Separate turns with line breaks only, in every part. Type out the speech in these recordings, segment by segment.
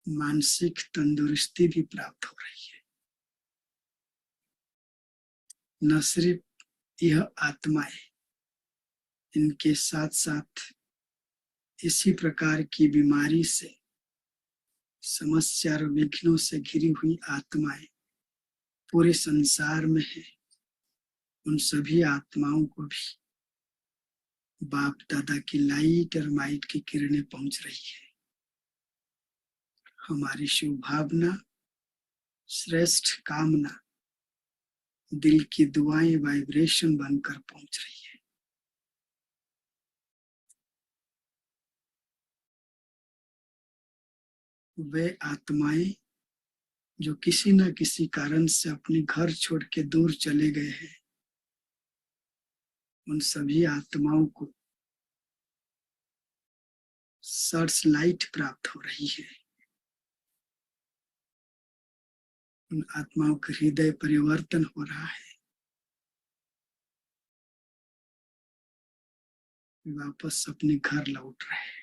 मानसिक तंदुरुस्ती भी प्राप्त हो रही है। न सिर्फ यह आत्माएं, इनके साथ साथ इसी प्रकार की बीमारी से, समस्या और विघ्नों से घिरी हुई आत्माएं पूरे संसार में है। उन सभी आत्माओं को भी बाप दादा की लाइट और माइट की किरणें पहुंच रही है। हमारी शुभ भावना, श्रेष्ठ कामना, दिल की दुआएं वाइब्रेशन बनकर पहुंच रही है। वे आत्माएं जो किसी न किसी कारण से अपने घर छोड़ के दूर चले गए हैं, उन सभी आत्माओं को सर्च लाइट प्राप्त हो रही है। उन आत्माओं का हृदय परिवर्तन हो रहा है। वापस अपने घर लौट रहे हैं।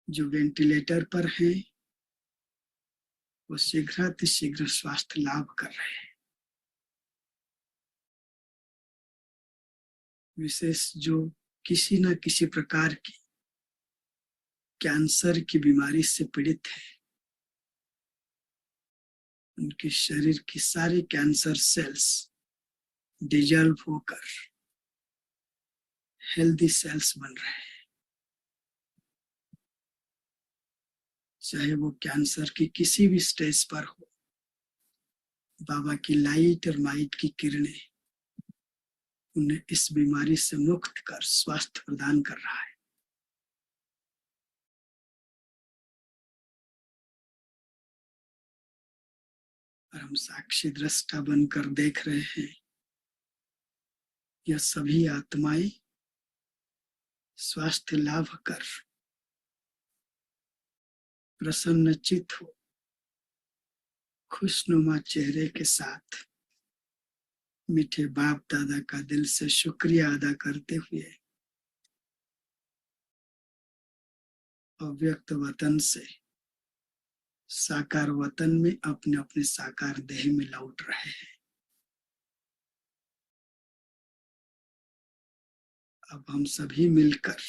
जो वेंटिलेटर पर हैं, वो शीघ्र स्वास्थ्य लाभ कर रहे हैं। विशेष जो किसी न किसी प्रकार की कैंसर की बीमारी से पीड़ित है, उनके शरीर की सारी कैंसर सेल्स डिजॉल्व होकर हेल्दी सेल्स बन रहे हैं। चाहे वो कैंसर की किसी भी स्टेज पर हो, बाबा की लाइट और माइट की किरणें उन्हें इस बीमारी से मुक्त कर स्वास्थ्य प्रदान कर रहा है। और हम साक्षी दृष्टा बनकर देख रहे हैं, यह सभी आत्माएं स्वास्थ्य लाभ कर प्रसन्नचित हो, खुशनुमा चेहरे के साथ मीठे बाप दादा का दिल से शुक्रिया अदा करते हुए अव्यक्त वतन से साकार वतन में अपने अपने साकार देह में लौट रहे हैं। अब हम सभी मिलकर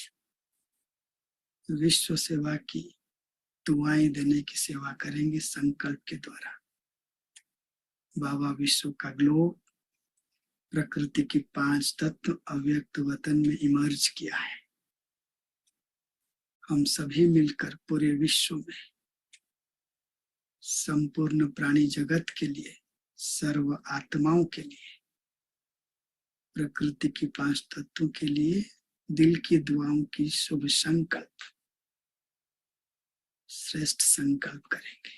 विश्व सेवा की दुआएं देने की सेवा करेंगे संकल्प के द्वारा। बाबा विश्व का ग्लोब प्रकृति की 5 तत्व अव्यक्त वतन में इमर्ज किया है। हम सभी मिलकर पूरे विश्व में संपूर्ण प्राणी जगत के लिए, सर्व आत्माओं के लिए, प्रकृति की 5 तत्वों के लिए दिल की दुआओं की शुभ संकल्प, श्रेष्ठ संकल्प करेंगे।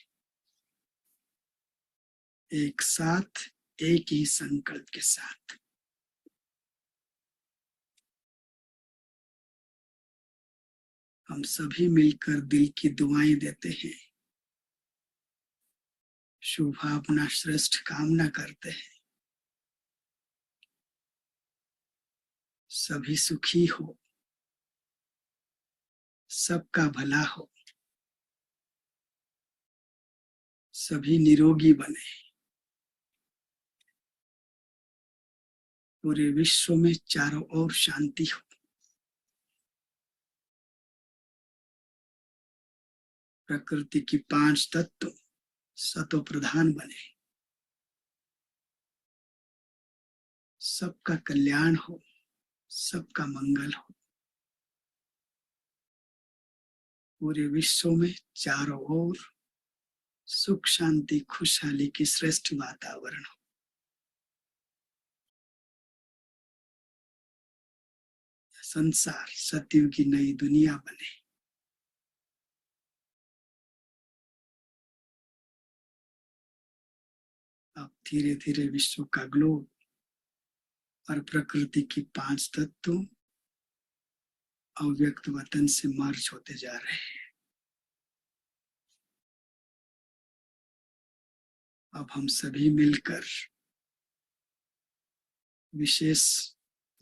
एक साथ, एक ही संकल्प के साथ। हम सभी मिलकर दिल की दुआएं देते हैं, शुभावना श्रेष्ठ कामना करते हैं। सभी सुखी हो, सबका भला हो, सभी निरोगी बने, पूरे विश्व में चारों ओर शांति हो। प्रकृति की 5 तत्व सतो प्रधान बने, सबका कल्याण हो, सबका मंगल हो। पूरे विश्व में चारों ओर सुख शांति खुशहाली की श्रेष्ठ वातावरण हो। संसार सतयुग की नई दुनिया बने। अब धीरे धीरे विश्व का ग्लोब और प्रकृति की 5 तत्व अव्यक्त वतन से मर्ज होते जा रहे हैं। अब हम सभी मिलकर विशेष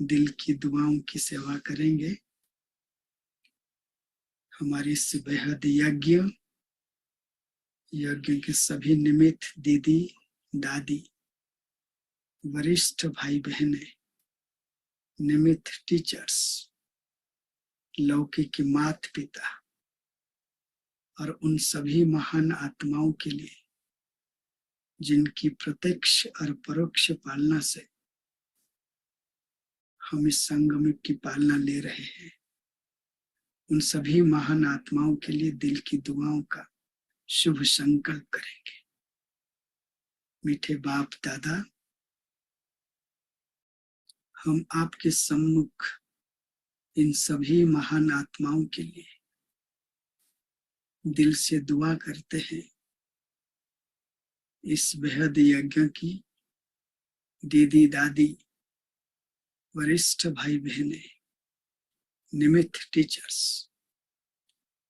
दिल की दुआओं की सेवा करेंगे। हमारी इस बेहद यज्ञ के सभी निमित्त दीदी दादी, वरिष्ठ भाई बहने, निमित्त टीचर्स, लौकिक माता पिता और उन सभी महान आत्माओं के लिए जिनकी प्रत्यक्ष और परोक्ष पालना से हम इस संगम की पालना ले रहे हैं, उन सभी महान आत्माओं के लिए दिल की दुआओं का शुभ संकल्प करेंगे। मीठे बाप दादा, हम आपके सम्मुख इन सभी महान आत्माओं के लिए दिल से दुआ करते हैं। इस बेहद यज्ञ की दीदी दादी, वरिष्ठ भाई बहने, निमित्त टीचर्स,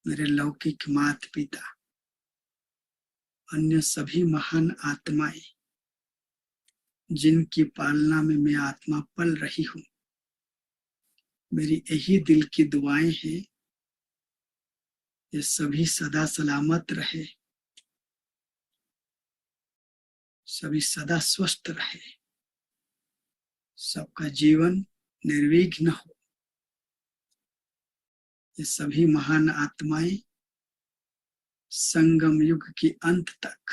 मेरे लौकिक माता पिता, अन्य सभी महान आत्माएं जिनकी पालना में मैं आत्मा पल रही हूं, मेरी यही दिल की दुआएं हैं, ये सभी सदा सलामत रहे, सभी सदा स्वस्थ रहे, सबका जीवन निर्विघ्न हो। ये सभी महान आत्माएं संगम युग की अंत तक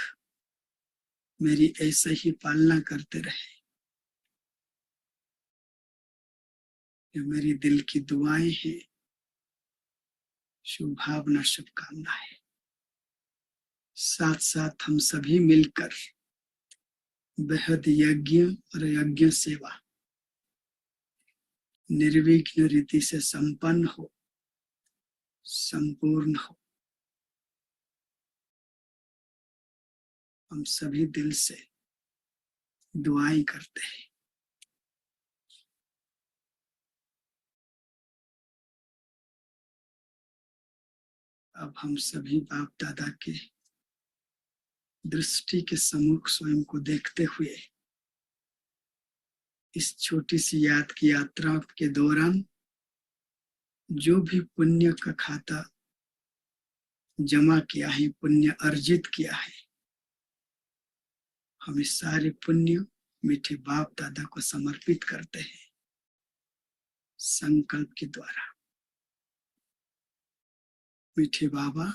मेरी ऐसे ही पालना करते रहे। ये मेरी दिल की दुआएं हैं, शुभ भावना, शुभकामनाएं। साथ साथ हम सभी मिलकर बेहद यज्ञ और यज्ञ सेवा निर्विघ्न रीति से संपन्न हो, संपूर्ण हो। हम सभी दिल से दुआएं करते हैं। अब हम सभी बाप दादा के दृष्टि के सम्मुख स्वयं को देखते हुए इस छोटी सी याद की यात्रा के दौरान जो भी पुण्य का खाता जमा किया है, पुण्य अर्जित किया है, हम इस सारे पुण्य मीठे बाप दादा को समर्पित करते हैं संकल्प के द्वारा। मीठे बाबा,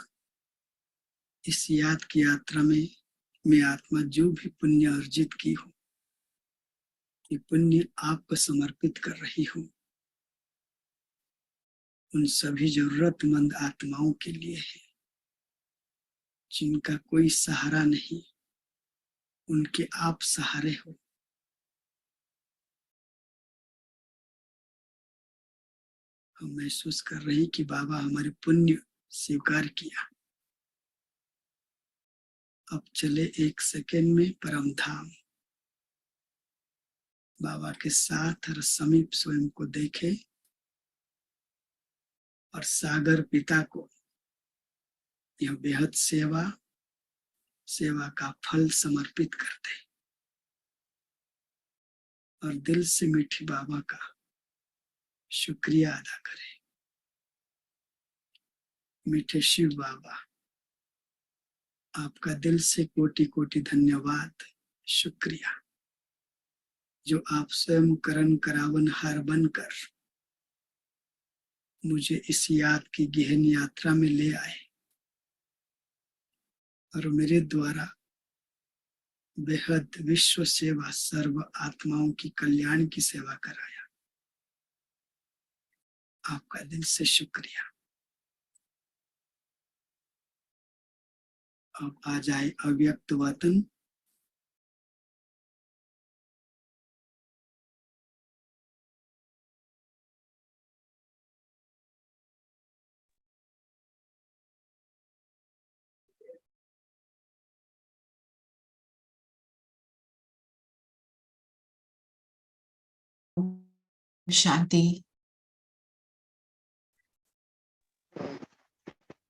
इस याद की यात्रा में मैं आत्मा जो भी पुण्य अर्जित की हूं, ये पुण्य आपको समर्पित कर रही हूं। उन सभी जरूरतमंद आत्माओं के लिए है जिनका कोई सहारा नहीं, उनके आप सहारे हो। हम महसूस कर रहे हैं कि बाबा हमारे पुण्य स्वीकार किया। अब चले 1 सेकेंड में परम धाम। बाबा के साथ और समीप स्वयं को देखे और सागर पिता को यह बेहद सेवा का फल समर्पित कर दे और दिल से मीठे बाबा का शुक्रिया अदा करें। मीठे शिव बाबा, आपका दिल से कोटि कोटि धन्यवाद, शुक्रिया, जो आप स्वयं करण करावन हार बनकर मुझे इस याद की गहन यात्रा में ले आए और मेरे द्वारा बेहद विश्व सेवा, सर्व आत्माओं की कल्याण की सेवा कराया। आपका दिल से शुक्रिया। अब आ जाए अव्यक्त वतन।
शांति।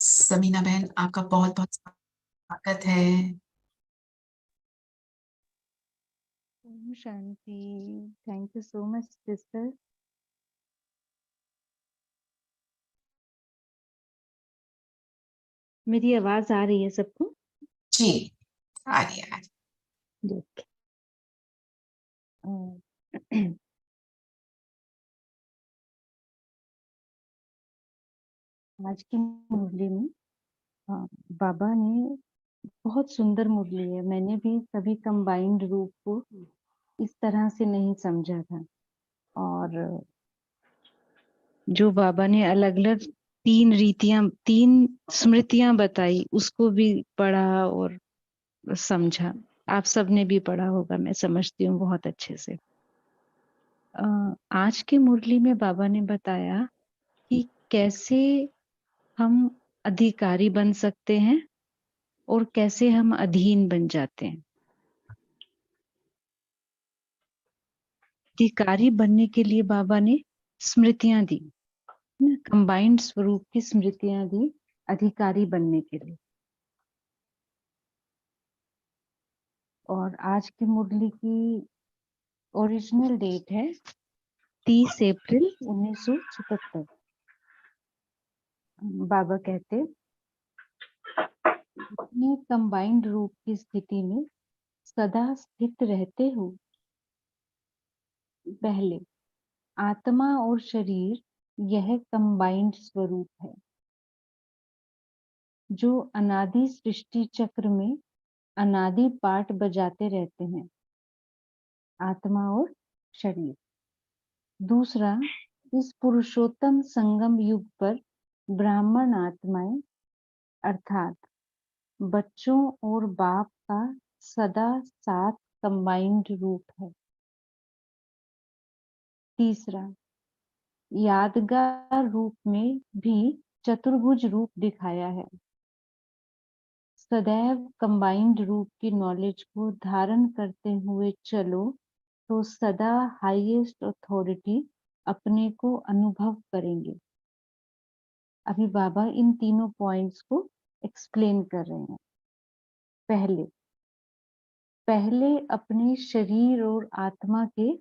समीना बहन, आपका बहुत बहुत स्वागत है।
ओम शांति। Thank you so much sister. मेरी आवाज आ रही है सबको?
जी, आ रही है।
ओके। आज की मुरली में बाबा ने बहुत सुंदर मुरली है। मैंने भी कभी कंबाइंड रूप को इस तरह से नहीं समझा था। और जो बाबा ने अलग-अलग 3 स्मृतियां बताई, उसको भी पढ़ा और समझा। आप सबने भी पढ़ा होगा, मैं समझती हूँ बहुत अच्छे से। आज के मुरली में बाबा ने बताया कि कैसे हम अधिकारी बन सकते हैं और कैसे हम अधीन बन जाते हैं। अधिकारी बनने के लिए बाबा ने स्मृतियां दी, कंबाइंड स्वरूप की स्मृतियां दी अधिकारी बनने के लिए। और आज की मुरली की ओरिजिनल डेट है 30 अप्रैल 1977। बाबा कहते, अपने कंबाइंड रूप की स्थिति में सदा स्थित रहते हो। पहले आत्मा और शरीर यह कंबाइंड स्वरूप है जो अनादि सृष्टि चक्र में अनादि पाठ बजाते रहते हैं, आत्मा और शरीर। दूसरा, इस पुरुषोत्तम संगम युग पर ब्राह्मण आत्माएं अर्थात बच्चों और बाप का सदा साथ कंबाइंड रूप है। तीसरा, यादगार रूप में भी चतुर्भुज रूप दिखाया है। सदैव कंबाइंड रूप की नॉलेज को धारण करते हुए चलो तो सदा हाईएस्ट अथॉरिटी अपने को अनुभव करेंगे। अभी बाबा इन तीनों पॉइंट्स को एक्सप्लेन कर रहे हैं। पहले अपने शरीर और आत्मा के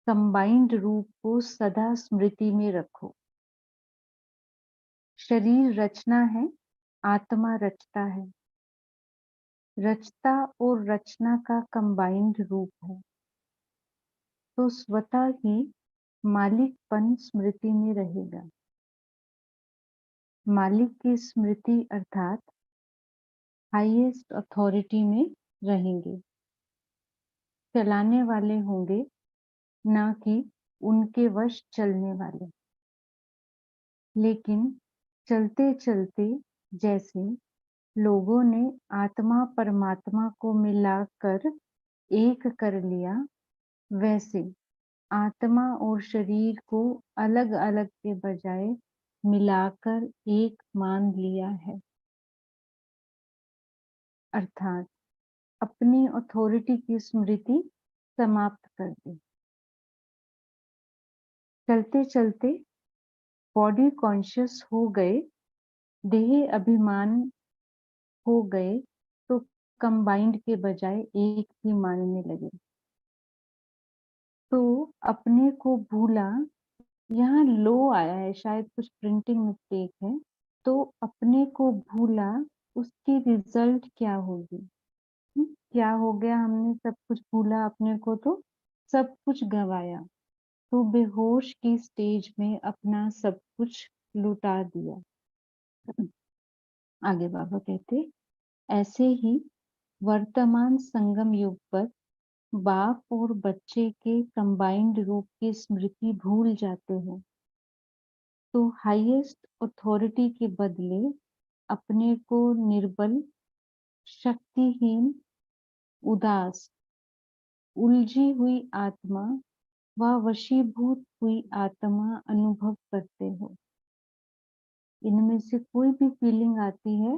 कंबाइंड रूप को सदा स्मृति में रखो। शरीर रचना है, आत्मा रचता है। रचता और रचना का कंबाइंड रूप है, तो स्वतः ही मालिकपन स्मृति में रहेगा। मालिक की स्मृति अर्थात हाईएस्ट अथॉरिटी में रहेंगे। चलाने वाले होंगे, ना कि उनके वश चलने वाले। लेकिन चलते चलते जैसे लोगों ने आत्मा परमात्मा को मिलाकर एक कर लिया, वैसे आत्मा और शरीर को अलग अलग के बजाय मिलाकर एक मान लिया है। अर्थात अपनी अथॉरिटी की स्मृति समाप्त कर दी। चलते चलते बॉडी कॉन्शियस हो गए, देह अभिमान हो गए, तो कंबाइंड के बजाय एक ही मानने लगे। तो अपने को भूला, यहाँ लो आया है, शायद कुछ प्रिंटिंग मिस्टेक है। तो अपने को भूला, उसकी रिजल्ट क्या होगी? क्या हो गया? हमने सब कुछ भूला अपने को, तो सब कुछ गवाया, तो बेहोश की स्टेज में अपना सब कुछ लुटा दिया। आगे बाबा कहते, ऐसे ही वर्तमान संगम युग पर बाप और बच्चे के कंबाइंड रूप की स्मृति भूल जाते हैं, तो हाईएस्ट अथॉरिटी के बदले अपने को निर्बल, शक्तिहीन, उदास, उलझी हुई आत्मा व वशीभूत हुई आत्मा अनुभव करते हो। इनमें से कोई भी फीलिंग आती है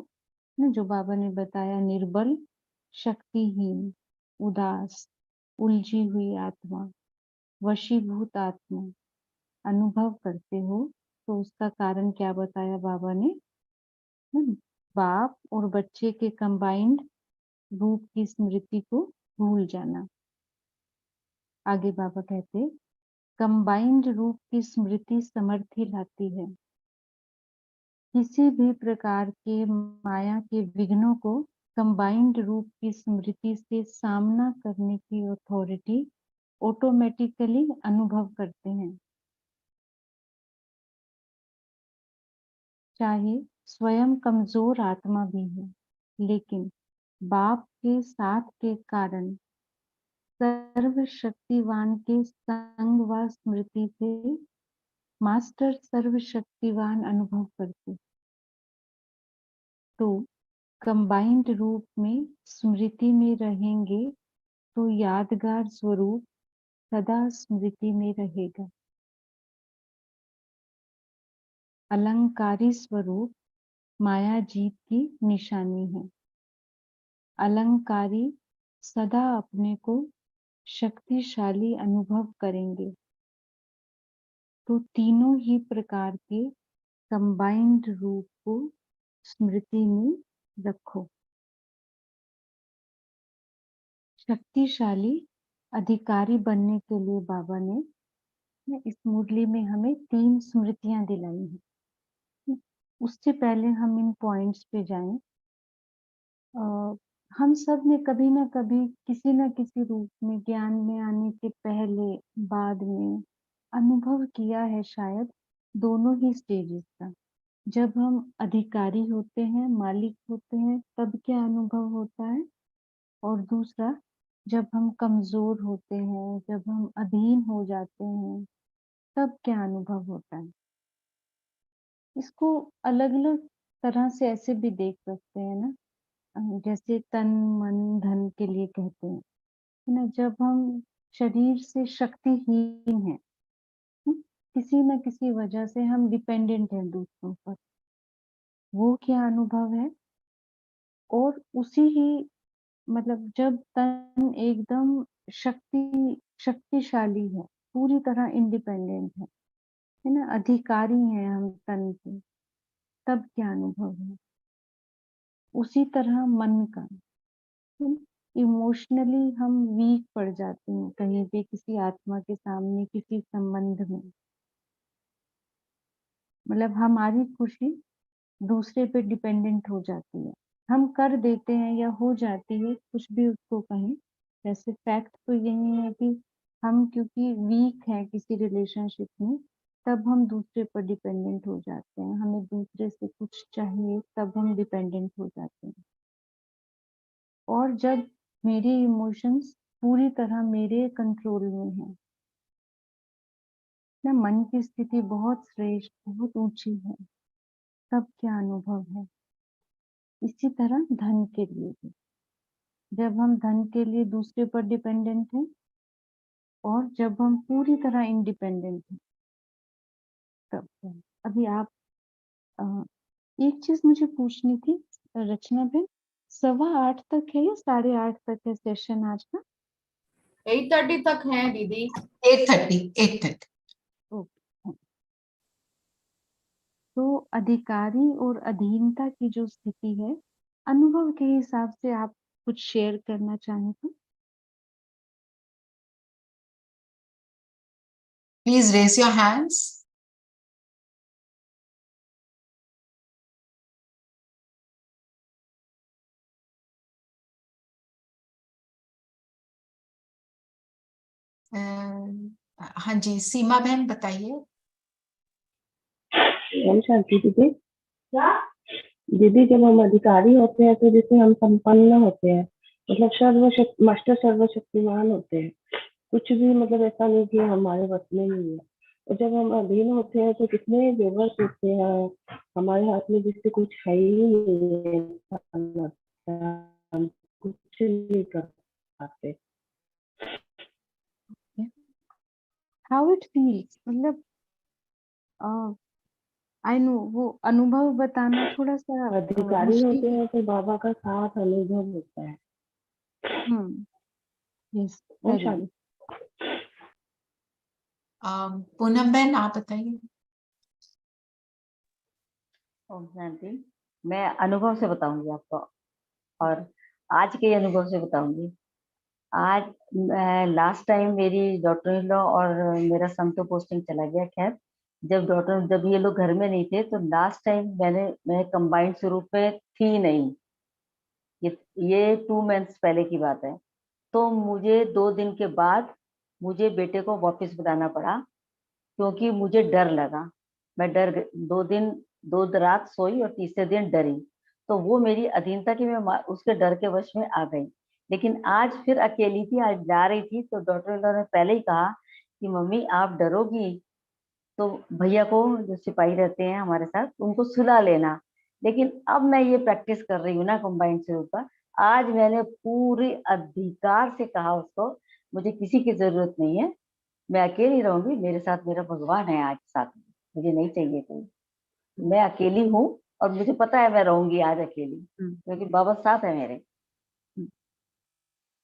ना, जो बाबा ने बताया, निर्बल, शक्तिहीन, उदास, उलझी हुई आत्मा, वशीभूत आत्मा अनुभव करते हो, तो उसका कारण क्या बताया बाबा ने? बाप और बच्चे के कंबाइंड रूप की स्मृति को भूल जाना। आगे बाबा कहते, कंबाइंड रूप की स्मृति समर्थी लाती है। किसी भी प्रकार के माया के विघ्नों को कंबाइंड रूप की स्मृति से सामना करने की अथॉरिटी ऑटोमेटिकली अनुभव करते हैं, चाहे स्वयं कमजोर आत्मा भी हो, लेकिन बाप के साथ के कारण सर्वशक्तिवान के संग व स्मृति से मास्टर सर्वशक्तिवान अनुभव करते, तो कंबाइंड रूप में स्मृति में रहेंगे तो यादगार स्वरूप सदा स्मृति में रहेगा। अलंकारी स्वरूप माया जीत की निशानी है। अलंकारी सदा अपने को शक्तिशाली अनुभव करेंगे, तो तीनों ही प्रकार के कंबाइंड रूप को स्मृति में रखो। शक्तिशाली अधिकारी बनने के लिए बाबा ने इस मुरली में हमें 3 स्मृतियां दिलाई हैं। उससे पहले हम इन पॉइंट्स पे जाएं। हम सब ने कभी ना कभी किसी न किसी रूप में ज्ञान में आने के पहले बाद में अनुभव किया है, शायद दोनों ही स्टेजेस का। जब हम अधिकारी होते हैं, मालिक होते हैं, तब क्या अनुभव होता है, और दूसरा जब हम कमजोर होते हैं, जब हम अधीन हो जाते हैं, तब क्या अनुभव होता है। इसको अलग अलग तरह से ऐसे भी देख सकते हैं ना, जैसे तन मन धन के लिए कहते हैं, है ना। जब हम शरीर से शक्तिहीन हैं, किसी न किसी वजह से हम डिपेंडेंट हैं दूसरों पर, वो क्या अनुभव है। और उसी ही मतलब जब तन एकदम शक्तिशाली है, पूरी तरह इंडिपेंडेंट है ना, अधिकारी हैं हम तन के, तब क्या अनुभव है। उसी तरह मन का, इमोशनली हम वीक पड़ जाते हैं कहीं पे, किसी आत्मा के सामने, किसी संबंध में, मतलब हमारी खुशी दूसरे पे डिपेंडेंट हो जाती है। हम कर देते हैं या हो जाती है, कुछ भी उसको कहें, वैसे फैक्ट तो यही है कि हम क्योंकि वीक हैं किसी रिलेशनशिप में, तब हम दूसरे पर डिपेंडेंट हो जाते हैं। हमें दूसरे से कुछ चाहिए, तब हम डिपेंडेंट हो जाते हैं। और जब मेरे इमोशंस पूरी तरह मेरे कंट्रोल में है ना, मन की स्थिति बहुत श्रेष्ठ, बहुत ऊंची है, तब क्या अनुभव है। इसी तरह धन के लिए भी, जब हम धन के लिए दूसरे पर डिपेंडेंट हैं, और जब हम पूरी तरह इंडिपेंडेंट हैं, तब क्या। अभी आप एक चीज मुझे पूछनी थी रचना बहन, 8:15 तक है या 8:30 तक है सेशन आज का?
8:30 तक है दीदी।
8:30
ओके। तो अधिकारी और अधीनता की जो स्थिति है, अनुभव के हिसाब से आप कुछ शेयर करना चाहें तो?
Please raise your hands. हाँ जी, सीमा बहन बताइए।
ओम शांति दीदी। दीदी, जब हम अधिकारी होते हैं तो जैसे हम संपन्न होते हैं, मतलब मास्टर सर्वशक्तिमान होते हैं, कुछ भी मतलब ऐसा नहीं कि हमारे बस में नहीं है। और जब हम अधीन होते हैं तो कितने बेबस होते हैं, हमारे हाथ में जिससे कुछ है ही नहीं है, हम कुछ नहीं कर पाते।
हाउ इट फील्स, मतलब आई नो, वो अनुभव बताना थोड़ा सा
अधिकारी होते हैं तो बाबा का साथ अनुभव होता है।
यस,
ओम
वेरी
शांति।
गुड।
पूनम बहन आप बताइए।
ओम शांति। मैं अनुभव से बताऊंगी आपको, और आज के अनुभव से बताऊंगी। आज लास्ट टाइम मेरी डॉटर इन लॉ और मेरा सन तो पोस्टिंग चला गया, खैर जब ये लोग घर में नहीं थे तो लास्ट टाइम मैं कंबाइंड स्वरूप में थी नहीं। ये 2 मंथ्स पहले की बात है। तो मुझे 2 दिन के बाद मुझे बेटे को वापस बुलाना पड़ा, क्योंकि मुझे डर लगा। मैं डर गई, 2 दिन 2 रात सोई और तीसरे दिन डरी। तो वो मेरी अधीनता की मैं उसके डर के वश में आ गई। लेकिन आज फिर अकेली थी, आज जा रही थी तो डॉक्टर ने पहले ही कहा कि मम्मी आप डरोगी तो भैया को, जो सिपाही रहते हैं हमारे साथ, उनको सुला लेना। लेकिन अब मैं ये प्रैक्टिस कर रही हूँ ना कंबाइंड से ऊपर, आज मैंने पूरे अधिकार से कहा उसको मुझे किसी की जरूरत नहीं है, मैं अकेली रहूंगी, मेरे साथ मेरा भगवान है आज साथ में, मुझे नहीं चाहिए कोई, मैं अकेली हूँ और मुझे पता है मैं रहूंगी आज अकेली क्योंकि बाबा साथ है मेरे।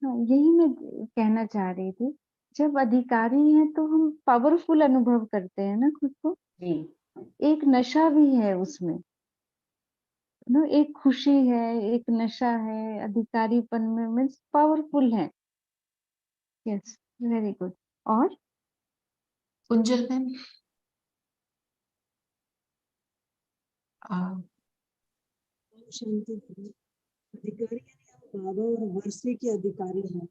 हाँ, यही मैं कहना चाह रही थी। जब अधिकारी हैं तो हम पावरफुल अनुभव करते हैं ना खुद को।
जी
एक नशा भी है उसमें ना, एक खुशी है, एक नशा है अधिकारीपन में, मीन्स पावरफुल है। Yes, very good. और
कुंजल बहन, आ,
शांति देवी। अधिकारी यानी हम बाबा और वर्षे के अधिकारी हैं।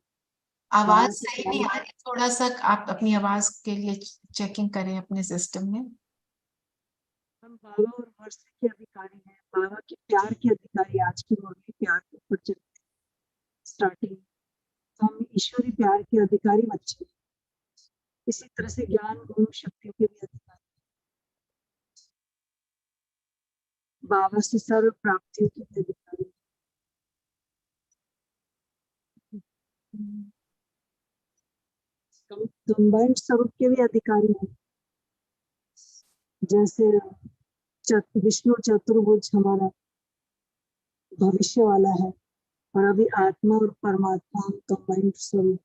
आवाज
बाबा के
सही
प्यार
नहीं आ रही, थोड़ा सा आप अपनी आवाज के लिए चेकिंग करें अपने सिस्टम में।
हम बाबा और वर्षे के अधिकारी हैं, बाबा के प्यार के अधिकारी। आज की मुरली प्यार के ऊपर चलती है स्टार्टिंग। हम ईश्वरी प्यार के अधिकारी बच्चे हैं। इसी तरह से ज्ञान गुण शक्तियों के भी अधिकारी, बाबा से सर्व प्राप्तियों के भी अधिकारी। कंबाइंड स्वरूप के भी अधिकारी हैं, जैसे विष्णु चतुर्भुज हमारा भविष्य वाला है, और अभी आत्मा और परमात्मा कंबाइंड स्वरूप।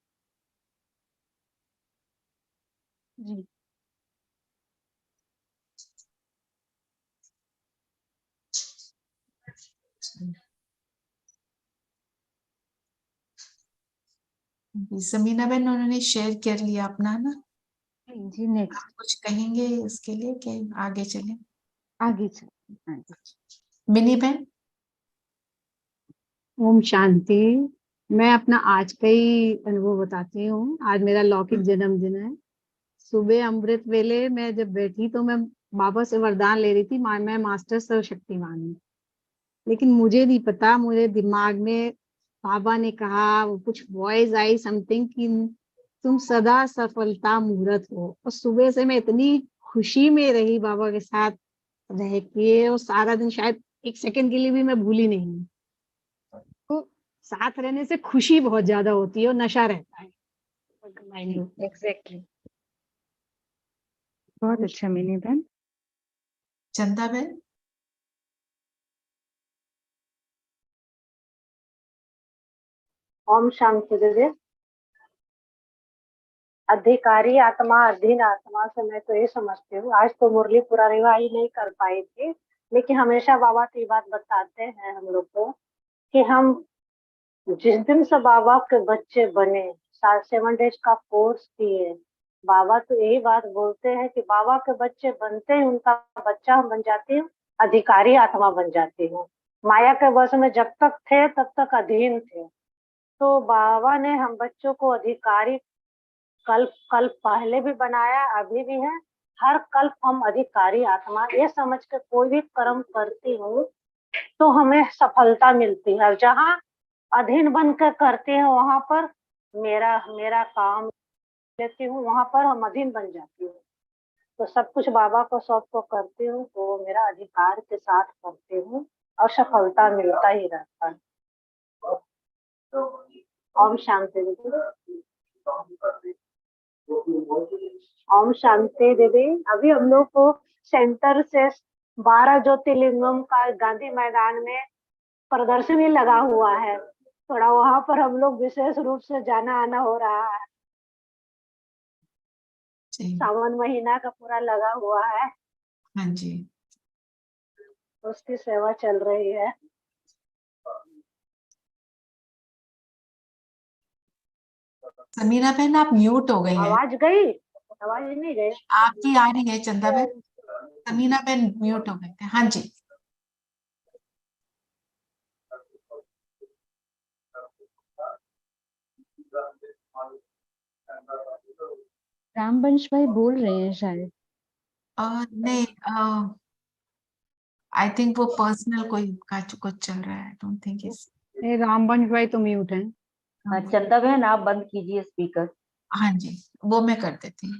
जी,
समीना बहन उन्होंने शेयर कर लिया अपना ना,
जी
आप
नेक्स्ट
कुछ कहेंगे इसके लिए कि आगे चले?
आगे चलते हैं। हाँ जी।
मिनी बहन।
ओम शांति। मैं अपना आज का ही अनुभव बताती हूँ। आज मेरा लौकिक जन्मदिन है। सुबह अमृत वेले मैं जब बैठी तो मैं बाबा से वरदान ले रही थी, मैं मास्टर सर्वशक्तिमान हूँ। लेकिन मुझे नहीं पता, मुझे दिमाग में बाबा ने कहा, वो कुछ वॉइस आई समथिंग कि तुम सदा सफलता मुहूर्त हो। और सुबह से मैं इतनी खुशी में रही बाबा के साथ रह के, और सारा दिन शायद एक सेकंड के लिए भी मैं भूली नहीं हूँ। तो साथ रहने से खुशी बहुत ज्यादा होती है और नशा रहता है।
एग्जैक्टली, बहुत अच्छा मिनी बहन।
चंदा बहन।
ओम शांति देवी। अधिकारी आत्मा अधीन आत्मा से मैं तो ये समझती हूँ, आज तो मुरली पूरा रिवाइज नहीं कर पाई थी, लेकिन हमेशा बाबा तो ये बात बताते हैं हम लोग को कि हम जिस दिन से बाबा के बच्चे बने, 7 डेज का कोर्स किए, बाबा तो यही बात बोलते हैं कि बाबा के बच्चे बनते ही उनका बच्चा हम बन जाती हूँ, अधिकारी आत्मा बन जाती हूँ। माया के वश में जब तक थे तब तक अधीन थे, तो बाबा ने हम बच्चों को अधिकारी कल पहले भी बनाया, अभी भी है, हर कल्प हम अधिकारी आत्मा ये समझ के कोई भी कर्म करती हूँ तो हमें सफलता मिलती है। जहाँ अधीन बन कर करते हैं वहां पर मेरा मेरा काम लेती हूँ, वहां पर हम अधीन बन जाती हूँ। तो सब कुछ बाबा को सबको करती हूँ तो मेरा अधिकार के साथ करती हूँ और सफलता मिलता ही रहता है। ओम शांति देवी। ओम शांति देवी। अभी हम लोग को सेंटर से 12 ज्योतिर्लिंगम का गांधी मैदान में प्रदर्शनी लगा हुआ है, थोड़ा वहां पर हम लोग विशेष रूप से जाना आना हो रहा है। सावन महीना का पूरा लगा हुआ है।
हाँ जी,
उसकी सेवा चल रही है।
समीना बहन आप म्यूट हो गई हैं।
आवाज गई? आवाज नहीं गई?
आपकी आ रही है चंदा बहन। समीना बेन म्यूट हो गए थे। हाँ जी।
रामवंश भाई बोल रहे हैं शायद।
नहीं, आई थिंक वो पर्सनल कोई का कुछ चल रहा है। डोंट थिंक इस।
रामवंश भाई तो म्यूट है।
चंदा बहन आप बंद कीजिए स्पीकर।
हाँ जी, वो मैं कर देती हूँ।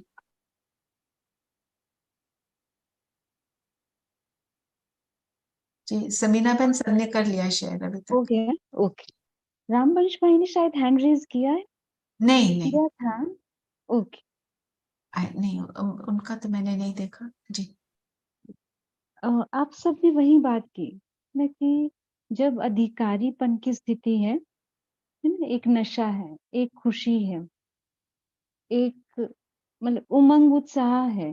जी, समीना बहन सबने कर लिया शेयर अभी
हो
तक।
गया। ओके, रामवंश भाई ने शायद हैंड रेज किया है।
नहीं नहीं,
किया था। ओके।
नहीं, उनका तो मैंने नहीं देखा जी।
आप सब ने वही बात की ना कि जब अधिकारीपन की स्थिति है ना, एक नशा है, एक खुशी है, एक मतलब उमंग उत्साह है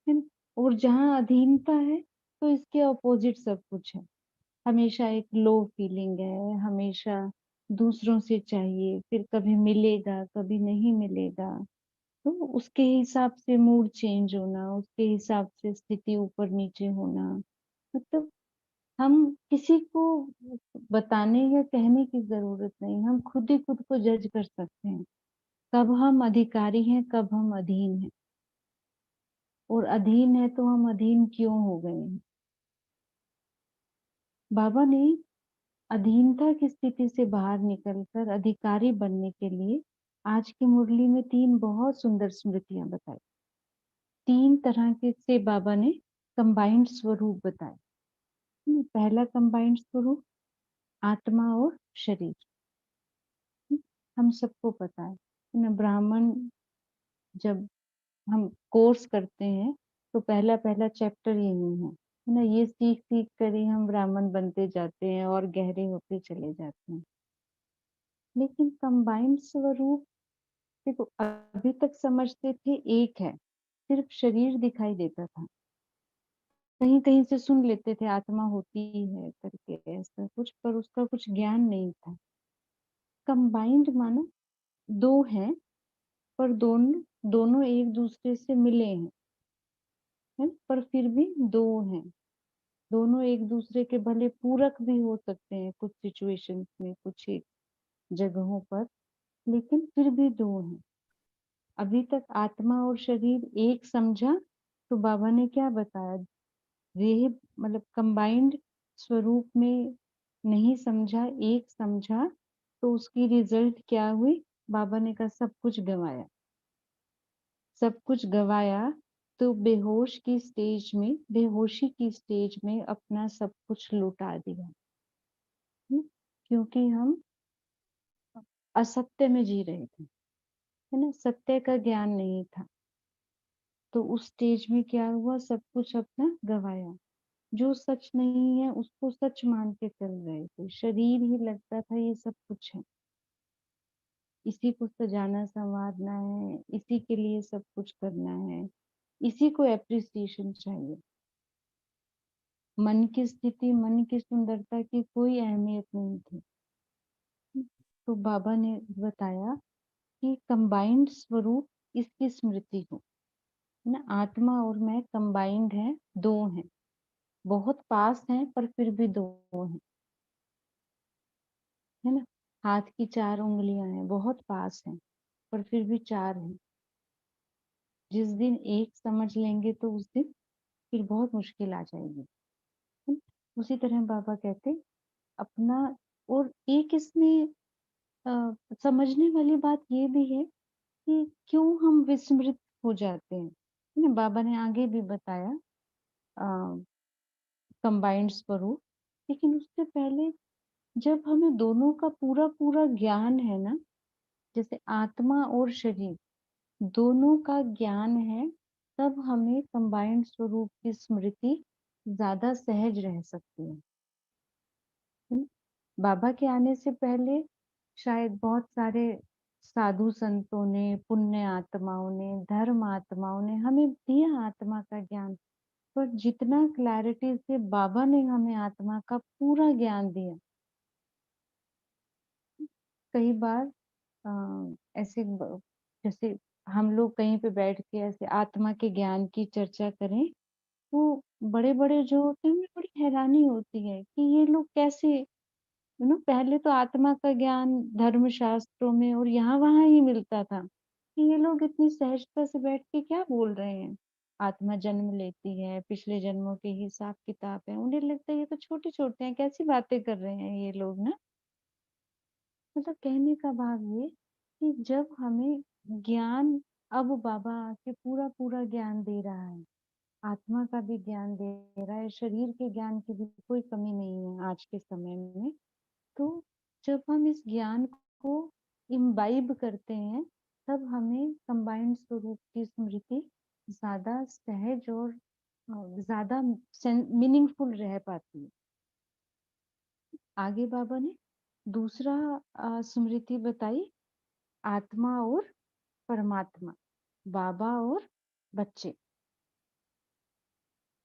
ना? और जहाँ अधीनता है तो इसके अपोजिट सब कुछ है। हमेशा एक लो फीलिंग है, हमेशा दूसरों से चाहिए, फिर कभी मिलेगा, कभी नहीं मिलेगा। तो उसके हिसाब से मूड चेंज होना, उसके हिसाब से स्थिति ऊपर नीचे होना, मतलब हम किसी को बताने या कहने की जरूरत नहीं, हम खुद ही खुद को जज कर सकते हैं कब हम अधिकारी हैं, कब हम अधीन हैं। और अधीन है तो हम अधीन क्यों हो गए हैं। बाबा ने अधीनता की स्थिति से बाहर निकलकर अधिकारी बनने के लिए आज की मुरली में 3 बहुत सुंदर स्मृतियां बताई। 3 तरह के से बाबा ने कंबाइंड स्वरूप बताए। पहला कंबाइंड स्वरूप आत्मा और शरीर। हम सबको पता है ना, ब्राह्मण जब हम कोर्स करते हैं तो पहला पहला चैप्टर यही है ना, ये सीख सीख कर ही हम ब्राह्मण बनते जाते हैं और गहरे होते चले जाते हैं। लेकिन कंबाइंड स्वरूप देखो, अभी तक समझते थे एक है, सिर्फ शरीर दिखाई देता था, कहीं कहीं से सुन लेते थे आत्मा होती है करके ऐसा कुछ, पर उसका कुछ ज्ञान नहीं था। कंबाइंड माना 2 हैं पर दोनों दोनों एक दूसरे से मिले हैं, है ना? पर फिर भी 2 हैं। दोनों एक दूसरे के भले पूरक भी हो सकते हैं कुछ सिचुएशंस में, कुछ एक जगहों पर, लेकिन फिर भी 2 हैं। अभी तक आत्मा और शरीर एक समझा तो बाबा ने क्या बताया, देह मतलब कंबाइंड स्वरूप में नहीं समझा, एक समझा, तो उसकी रिजल्ट क्या हुई। बाबा ने कहा सब कुछ गंवाया, सब कुछ गंवाया। तो बेहोशी की स्टेज में अपना सब कुछ लुटा दिया। क्योंकि हम असत्य में जी रहे थे, है ना, सत्य का ज्ञान नहीं था। तो उस स्टेज में क्या हुआ, सब कुछ अपना गंवाया। जो सच नहीं है उसको सच मान के चल रहे थे, शरीर ही लगता था ये सब कुछ है, इसी को सजाना संवारना है, इसी के लिए सब कुछ करना है, इसी को एप्रिसिएशन चाहिए। मन की स्थिति, मन की सुंदरता की कोई अहमियत नहीं थी। तो बाबा ने बताया कि कंबाइंड स्वरूप इसकी स्मृति हो, है ना। आत्मा और मैं कंबाइंड है, 2 हैं, बहुत पास हैं पर फिर भी 2 हैं, है ना। हाथ की 4 उंगलियां हैं, बहुत पास हैं पर फिर भी 4 हैं। जिस दिन एक समझ लेंगे तो उस दिन फिर बहुत मुश्किल आ जाएगी, है ना? उसी तरह बाबा कहते अपना, और एक इसमें समझने वाली बात ये भी है कि क्यों हम विस्मृत हो जाते हैं, है ना। बाबा ने आगे भी बताया कंबाइंड स्वरूप, लेकिन उससे पहले जब हमें दोनों का पूरा पूरा ज्ञान है ना, जैसे आत्मा और शरीर दोनों का ज्ञान है, तब हमें कंबाइंड स्वरूप की स्मृति ज्यादा सहज रह सकती है ना? बाबा के आने से पहले शायद बहुत सारे साधु संतों ने, पुण्य आत्माओं ने, धर्म आत्माओं ने हमें दिया आत्मा का ज्ञान, पर जितना क्लैरिटी से बाबा ने हमें आत्मा का पूरा ज्ञान दिया, कई बार ऐसे जैसे हम लोग कहीं पे बैठ के ऐसे आत्मा के ज्ञान की चर्चा करें वो बड़े-बड़े जो होते हैं उन्हें बड़ी हैरानी होती है कि ये लोग कैसे पहले तो आत्मा का ज्ञान धर्मशास्त्रों में और यहाँ-वहाँ ही मिलता था, कि ये लोग इतनी सहजता से बैठ के क्या बोल रहे हैं। आत्मा जन्म लेती है, पिछले जन्मों के हिसाब-किताब है, उन्हें लगता है ये तो छोटे-छोटे हैं, कैसी बातें कर रहे हैं ये लोग ना। मतलब कहने का भाव ये कि जब हमें ज्ञान अब बाबा आके पूरा-पूरा ज्ञान दे रहा है, आत्मा का भी ज्ञान दे रहा है, शरीर के ज्ञान की भी कोई कमी नहीं है आज के समय में। तो जब हम इस ज्ञान को इम्बाइब करते हैं, तब हमें कंबाइंड स्वरूप की स्मृति ज़्यादा सहज और ज़्यादा मीनिंगफुल रह पाती है। आगे बाबा ने दूसरा स्मृति बताई, आत्मा और परमात्मा, बाबा और बच्चे।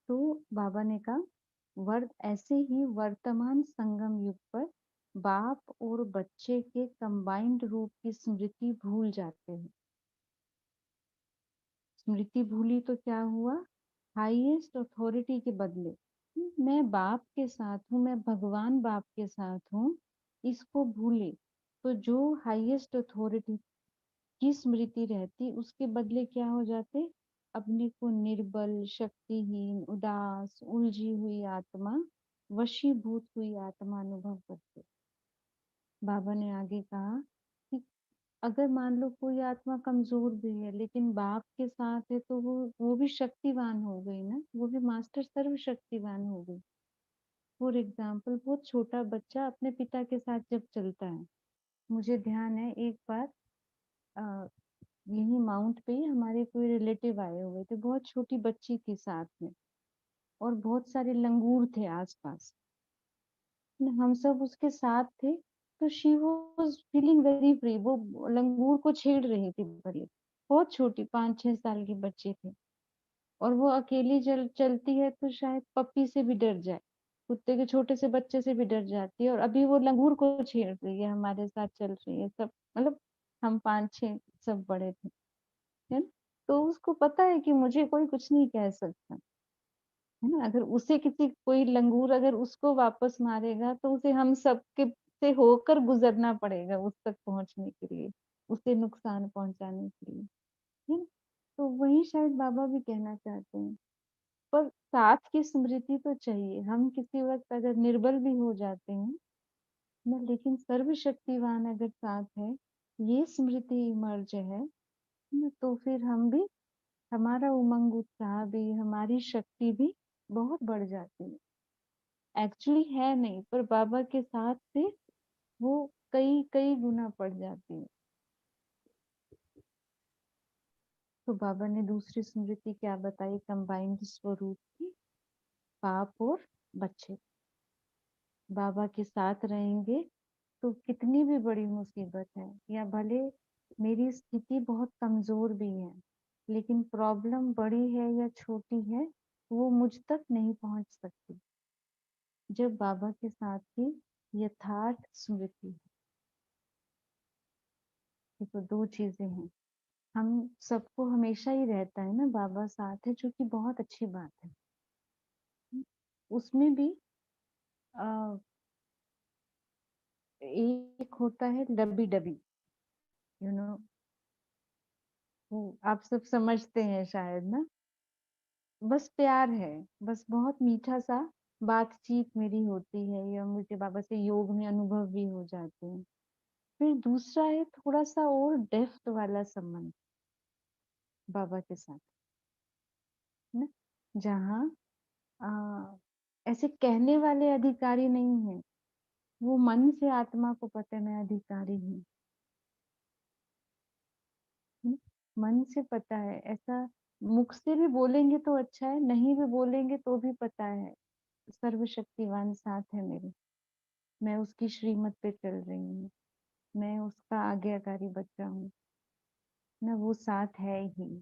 तो बाबा ने कहा ऐसे ही वर्तमान संगम युग पर बाप और बच्चे के कंबाइंड रूप की स्मृति भूल जाते हैं। स्मृति भूली तो क्या हुआ, हाईएस्ट अथॉरिटी के बदले मैं बाप के साथ हूँ, मैं भगवान बाप के साथ हूँ, इसको भूले तो जो हाईएस्ट अथॉरिटी की स्मृति रहती उसके बदले क्या हो जाते, अपने को निर्बल, शक्तिहीन, उदास, उलझी हुई आत्मा, वशीभूत हुई आत्मा अनुभव करते। बाबा ने आगे कहा कि अगर मान लो कोई आत्मा कमजोर भी है लेकिन बाप के साथ है तो वो भी शक्तिवान हो गई ना, वो भी मास्टर सर्वशक्तिवान हो गई। फॉर एग्जाम्पल बहुत छोटा बच्चा अपने पिता के साथ जब चलता है, मुझे ध्यान है एक बार यही माउंट पे ही हमारे कोई रिलेटिव आए हुए थे, बहुत छोटी बच्ची थी साथ में और बहुत सारे लंगूर थे आसपास, हम सब उसके साथ थे। तो she was feeling very free, वो लंगूर को छेड़ रही थी बड़ी, बहुत छोटी 5-6 साल की बच्ची थी और वो अकेली चलती है तो शायद पप्पी से भी डर जाए, कुत्ते के छोटे से बच्चे से भी डर जाती है, और अभी वो लंगूर को छेड़ रही है, हमारे साथ चल रही है सब, मतलब हम 5-6 सब बड़े थे, है ना। तो उसको पता है कि मुझे कोई कुछ नहीं कह सकता, है ना। अगर उसे किसी कोई लंगूर अगर उसको वापस मारेगा तो उसे हम सब के से होकर गुजरना पड़ेगा उस तक पहुंचने के लिए, उसे नुकसान पहुंचाने के लिए, है ना? तो वही शायद बाबा भी कहना चाहते हैं। पर साथ की स्मृति तो चाहिए, हम किसी वक्त अगर निर्बल भी हो जाते हैं ना, लेकिन सर्वशक्तिवान अगर साथ है, ये स्मृति इमर्ज है ना, तो फिर हम भी, हमारा उमंग उत्साह भी, हमारी शक्ति भी बहुत बढ़ जाती है। एक्चुअली है नहीं, पर बाबा के साथ से वो कई कई गुना बढ़ जाती है। तो बाबा ने दूसरी स्मृति क्या बताई कंबाइंड स्वरूप की, बाप और बच्चे। बाबा के साथ रहेंगे तो कितनी भी बड़ी मुसीबत है, या भले मेरी स्थिति बहुत कमजोर भी है, लेकिन प्रॉब्लम बड़ी है या छोटी है, वो मुझ तक नहीं पहुंच सकती जब बाबा के साथ की यथार्थ स्मृति है। ये तो दो चीजें हैं, हम सबको हमेशा ही रहता है ना बाबा साथ है, जो कि बहुत अच्छी बात है। उसमें भी एक होता है लबी डबी, यू नो, वो आप सब समझते हैं शायद ना, बस प्यार है, बस बहुत मीठा सा बातचीत मेरी होती है, या मुझे बाबा से योग में अनुभव भी हो जाते हैं। फिर दूसरा है थोड़ा सा और डेप्थ वाला संबंध बाबा के साथ, ना, जहाँ ऐसे कहने वाले अधिकारी नहीं है, वो मन से आत्मा को पता है मैं अधिकारी हूँ, मन से पता है, ऐसा मुख से भी बोलेंगे तो अच्छा है, नहीं भी बोलेंगे तो भी पता है सर्वशक्तिवान साथ है मेरे, मैं उसकी श्रीमत पे चल रही हूँ, मैं उसका आज्ञाकारी बच्चा हूँ ना, वो साथ है ही,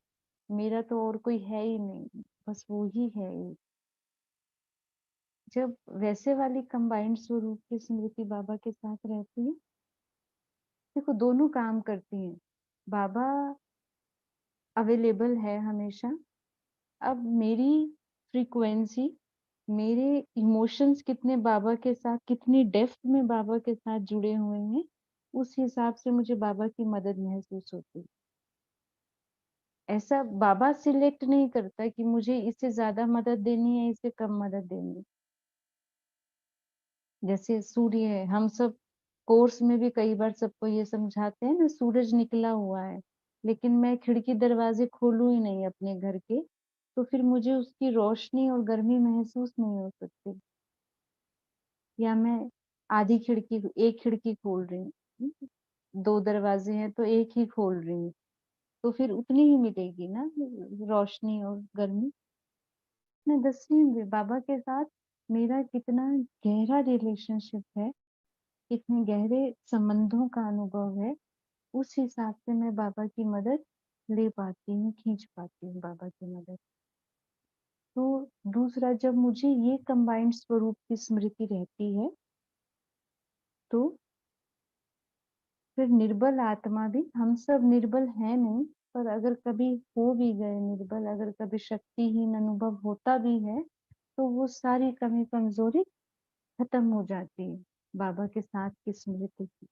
मेरा तो और कोई है ही नहीं, बस वो ही है ही। जब वैसे वाली कंबाइंड स्वरूप की स्मृति बाबा के साथ रहती है, देखो दोनों काम करती हैं, बाबा अवेलेबल है हमेशा। अब मेरी फ्रीक्वेंसी, मेरे इमोशंस कितने बाबा के साथ, कितनी डेप्थ में बाबा के साथ जुड़े हुए हैं, उस हिसाब से मुझे बाबा की मदद महसूस होती है। ऐसा बाबा सिलेक्ट नहीं करता कि मुझे इससे ज्यादा मदद देनी है, इससे कम मदद देनी है। जैसे सूर्य है, हम सब कोर्स में भी कई बार सबको ये समझाते हैं ना, सूरज निकला हुआ है, लेकिन मैं खिड़की दरवाजे खोलूं ही नहीं अपने घर के, तो फिर मुझे उसकी रोशनी और गर्मी महसूस नहीं हो सकती। या मैं आधी खिड़की, एक खिड़की खोल रही हूँ, 2 दरवाजे हैं तो एक ही खोल रही हूँ, तो फिर उतनी ही मिलेगी ना रोशनी और गर्मी। मैं 10वीं में बाबा के साथ मेरा कितना गहरा रिलेशनशिप है, कितने गहरे संबंधों का अनुभव है, उस हिसाब से मैं बाबा की मदद ले पाती हूँ, खींच पाती हूँ बाबा की मदद। तो दूसरा, जब मुझे ये कंबाइंड स्वरूप की स्मृति रहती है, तो फिर निर्बल आत्मा भी, हम सब निर्बल हैं नहीं, पर अगर कभी हो भी गए निर्बल, अगर कभी शक्तिहीन अनुभव होता भी है, तो वो सारी कमी कमजोरी खत्म हो जाती है बाबा के साथ की स्मृति की।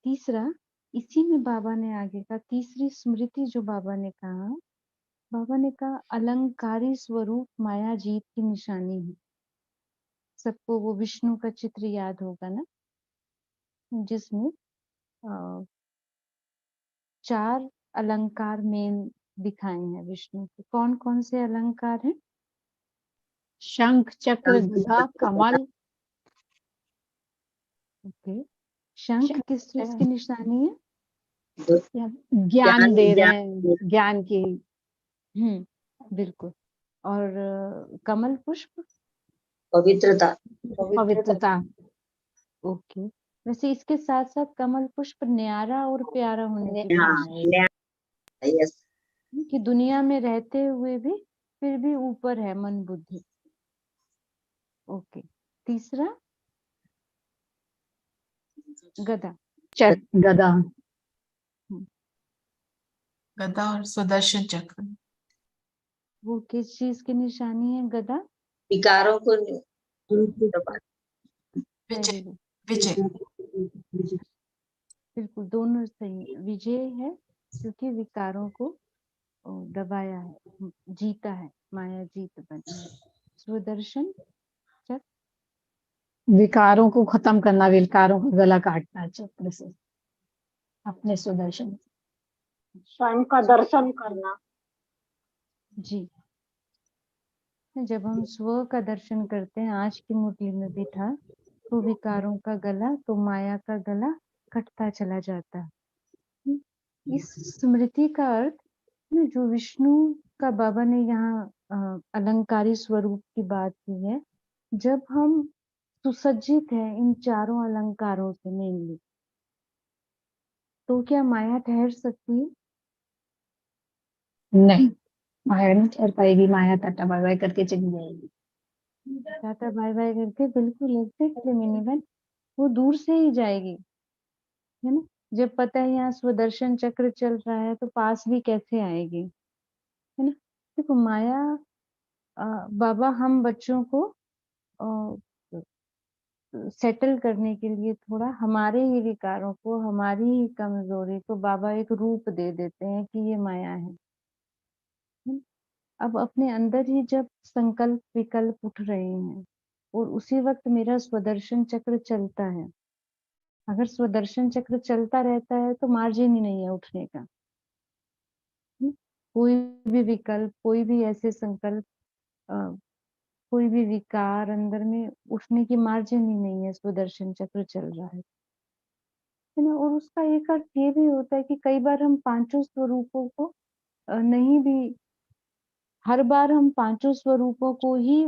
तीसरा, इसी में बाबा ने आगे कहा, तीसरी स्मृति जो बाबा ने कहा अलंकारी स्वरूप माया जीत की निशानी है। सबको वो विष्णु का चित्र याद होगा ना, जिसमें 4 अलंकार मेन दिखाए हैं विष्णु के। कौन कौन से अलंकार हैं?
शंख, चक्र, गदा, कमल।
ओके, शंख किस चीज की निशानी है?
ज्ञान दे रहे हैं, ज्ञान की।
बिल्कुल। और कमल पुष्प?
पवित्रता।
पवित्रता।
ओके, वैसे इसके साथ साथ कमल पुष्प न्यारा और प्यारा होने की
हाँ,
भावना है,
यस।
कि दुनिया में रहते हुए भी फिर भी ऊपर है मन बुद्धि। ओके, तीसरा गदा।
गदा।
गदा और सुदर्शन चक्र।
वो किस चीज की निशानी है गदा?
विकारों को
विजय।
Very good.
विजय।
बिल्कुल, दोनों सही। विजय है क्योंकि विकारों को दबाया है, जीता है, माया जीत बनी है। सुदर्शन चक्र
विकारों को खत्म करना, विकारों का गला काटना चक्र से, अपने सुदर्शन।
स्वयं का दर्शन करना।
जी, जब हम स्व का दर्शन करते हैं, आज की मुरली में भी था, तो विकारों का गला, तो माया का गला कटता चला जाता है। इस स्मृति का अर्थ में जो विष्णु का बाबा ने यहाँ अलंकारी स्वरूप की बात की है, जब हम सुसज्जित हैं इन चारों अलंकारों से मेनली, तो क्या माया ठहर सकती है?
नहीं, माया नहीं ठहर पाएगी। माया टाटा बाय बाय करके चली जाएगी।
टाटा बाय बाय करके, बिल्कुल एग्जैक्टली मिनी बहन, वो दूर से ही जाएगी, है ना। जब पता है यहाँ सुदर्शन चक्र चल रहा है, तो पास भी कैसे आएगी, है ना। देखो माया, बाबा हम बच्चों को सेटल करने के लिए थोड़ा हमारे ही विकारों को, हमारी ही कमजोरी को बाबा एक रूप दे देते हैं कि ये माया है। अब अपने अंदर ही जब संकल्प विकल्प उठ रहे हैं, और उसी वक्त मेरा स्वदर्शन चक्र चलता है, अगर स्वदर्शन चक्र चलता रहता है तो मार्जिन ही नहीं है उठने का। कोई भी विकल्प, कोई भी ऐसे संकल्प, कोई भी विकार अंदर में उठने की मार्जिन ही नहीं है, स्वदर्शन चक्र चल रहा है ना। और उसका एक अर्थ ये भी होता है कि कई बार हम पांचों स्वरूपों को नहीं भी, हर बार हम पांचों स्वरूपों को ही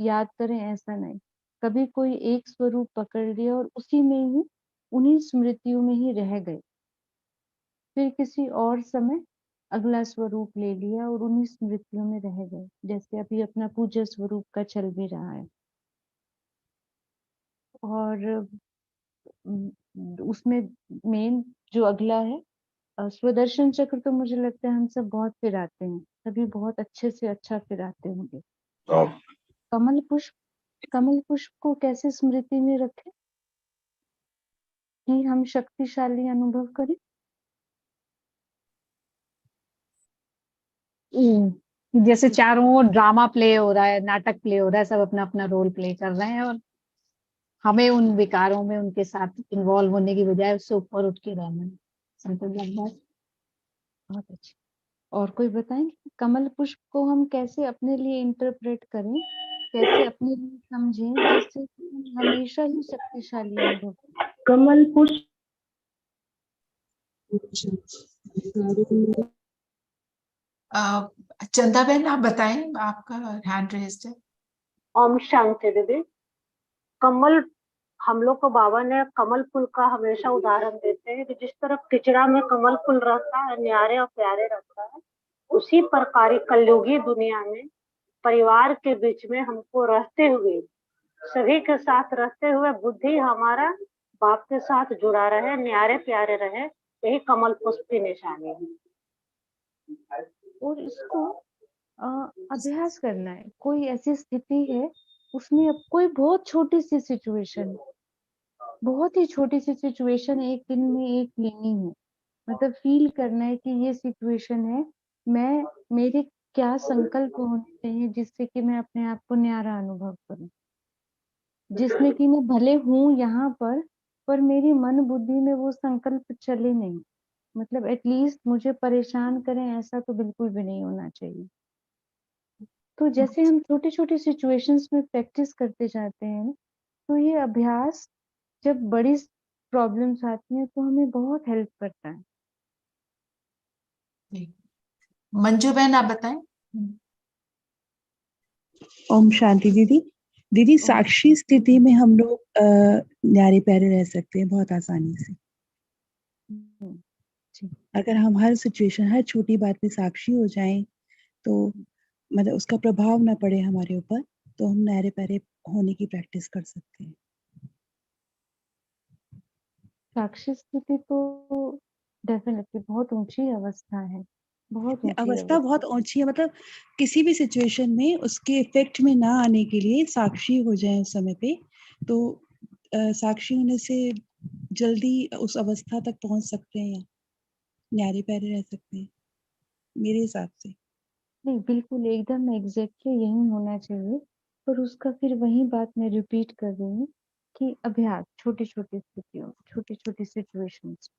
याद करें ऐसा नहीं, कभी कोई एक स्वरूप पकड़ लिया और उसी में ही, उन्हीं स्मृतियों में ही रह गए, फिर किसी और समय अगला स्वरूप ले लिया और उन्हीं स्मृतियों में रह गए, जैसे अभी अपना पूज्य स्वरूप का चल भी रहा है। और उसमें मेन जो अगला है स्वदर्शन चक्र तो मुझे लगता है हम सब बहुत फिराते हैं, सभी बहुत अच्छे से अच्छा फिराते होंगे। कमल पुष्प को कैसे स्मृति में रखें कि हम शक्तिशाली अनुभव करें?
जैसे चारों ओर ड्रामा प्ले हो रहा है, नाटक प्ले हो रहा है, सब अपना अपना रोल प्ले कर रहे हैं और हमें उन विकारों में उनके साथ इन्वॉल्व होने की बजाय उससे ऊपर उठ के रहना है। Something like that. बहुत अच्छी। और कोई बताएंगे कमल पुष्प को हम कैसे अपने लिए इंटरप्रेट करें, कैसे अपने लिए समझें जिससे कि हम हमेशा ही शक्तिशाली अनुभव करें?
कमल पुष्प
चंदा बहन आप बताएं, आपका हैंड रेज्ड है।
ओम शांति दीदी। कमल, हम लोग को बाबा ने कमल फूल का हमेशा उदाहरण देते हैं कि जिस तरह किचड़ा में कमल फूल रहता है, न्यारे और प्यारे रहता है, उसी प्रकार कलयुगी दुनिया में परिवार के बीच में हमको रहते हुए, सभी के साथ रहते हुए बुद्धि हमारा बाप के साथ जुड़ा रहे, न्यारे प्यारे रहे, यही कमल पुष्प की निशानी है।
और इसको अभ्यास करना है। कोई ऐसी स्थिति है उसमें अब कोई बहुत छोटी सी सिचुएशन, बहुत ही छोटी सी सिचुएशन एक दिन में एक लेनी है, मतलब फील करना है कि ये सिचुएशन है, मैं मेरे क्या संकल्प होने चाहिए जिससे कि मैं अपने आप को न्यारा अनुभव करूं, जिसमें कि मैं भले हूं यहाँ पर मेरी मन बुद्धि में वो संकल्प चले नहीं, मतलब एटलीस्ट मुझे परेशान करें ऐसा तो बिल्कुल भी नहीं होना चाहिए। तो जैसे हम छोटी छोटी सिचुएशंस में प्रैक्टिस करते जाते हैं तो ये अभ्यास जब बड़ी प्रॉब्लम्स आती हैं तो हमें बहुत हेल्प करता है।
मंजू बहन आप बताएं।
ओम शांति दीदी। दीदी साक्षी स्थिति में हम लोग न्यारे प्यारे रह सकते हैं बहुत आसानी से। अगर हम हर सिचुएशन, हर छोटी बात में साक्षी हो जाएं तो मतलब उसका प्रभाव ना पड़े हमारे ऊपर, तो हम न्यारे प्यारे होने की प्रैक्टिस कर सकते हैं।
साक्षी स्थिति तो डेफिनेटली बहुत ऊंची अवस्था है, बहुत ऊंची
अवस्था बहुत ऊंची है, मतलब किसी भी सिचुएशन में उसके इफेक्ट में ना आने के लिए साक्षी हो जाए उस समय पे, तो साक्षी होने से जल्दी उस अवस्था तक पहुंच सकते हैं, न्यारे प्यारे रह सकते हैं मेरे हिसाब से।
नहीं, बिल्कुल एकदम एग्जैक्टली यही होना चाहिए, पर उसका फिर वही बात मैं रिपीट कर रही हूँ कि अभ्यास छोटी छोटी स्थितियों, छोटी छोटी सिचुएशंस।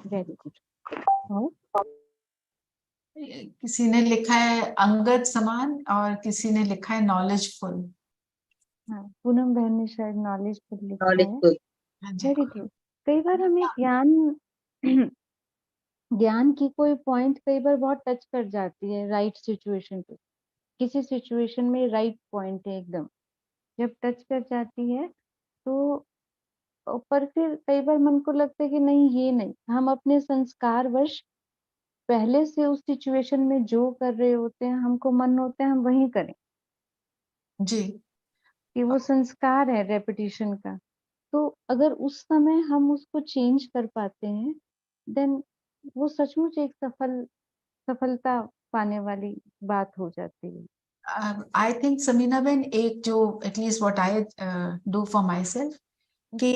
Very good. और
किसी ने लिखा है अंगद समान और किसी ने लिखा है नॉलेजफुल।
हाँ, पूनम बहन ने शायद नॉलेजफुल लिखा है।
नॉलेजफुल।
Very good. कई बार हमें ज्ञान की कोई पॉइंट कई बार बहुत टच कर जाती है राइट सिचुएशन पे, किसी सिचुएशन में राइट पॉइंट है एकदम, जब टच कर जाती है तो पर फिर कई बार मन को लगता है कि नहीं, ये नहीं, हम अपने संस्कार वश पहले से उस सिचुएशन में जो कर रहे होते हैं, हमको मन होता है हम वही करें
जी,
कि वो संस्कार है रेपिटेशन का। तो अगर उस समय हम उसको चेंज कर पाते हैं देन वो सचमुच एक सफलता पाने वाली बात हो जाती है।
आई थिंक समीना बहन, एक जो at least what I do for my self कि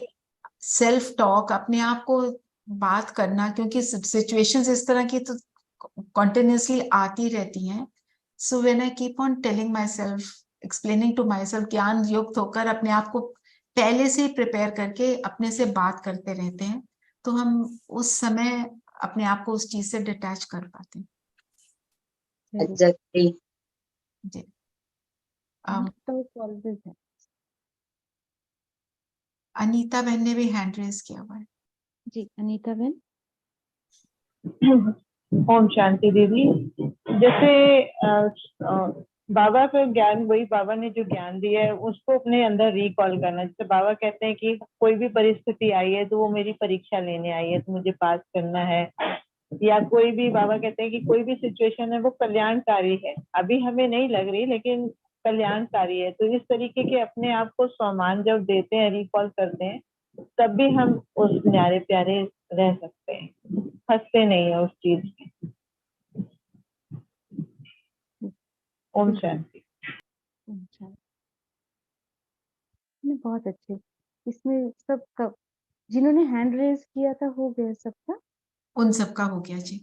सेल्फ टॉक, अपने आप को बात करना, क्योंकि सिचुएशंस इस तरह की तो कॉन्टिन्यूसली आती रहती हैं। So when I keep on telling myself, explaining to myself, ज्ञान युक्त होकर अपने आप को पहले से ही प्रिपेयर करके अपने से बात करते रहते हैं, तो हम उस समय अपने आप को उस चीज से डिटैच कर पाते हैं।
एग्जैक्टली।
जी।
तो always है।
अनीता बहन ने भी हैंड रेज किया हुआ है।
जी अनीता बहन।
ओम शांति दीदी। जैसे बाबा का ज्ञान, वही बाबा ने जो ज्ञान दिया है उसको अपने अंदर रिकॉल करना। जैसे बाबा कहते हैं कि कोई भी परिस्थिति आई है तो वो मेरी परीक्षा लेने आई है, तो मुझे पास करना है। या कोई भी, बाबा कहते हैं कि कोई भी सिचुएशन है वो कल्याणकारी है, अभी हमें नहीं लग रही लेकिन कल्याणकारी है। तो इस तरीके के अपने आप को सम्मान जब देते हैं, रिकॉल करते हैं, तब भी हम उस न्यारे प्यारे रह सकते हैं, फंसते नहीं है उस चीज में। ओम शांति।
अच्छा, नहीं, बहुत अच्छे। इसमें सबका, जिन्होंने हैंड रेज किया था, हो गया सबका?
उन सबका हो गया जी।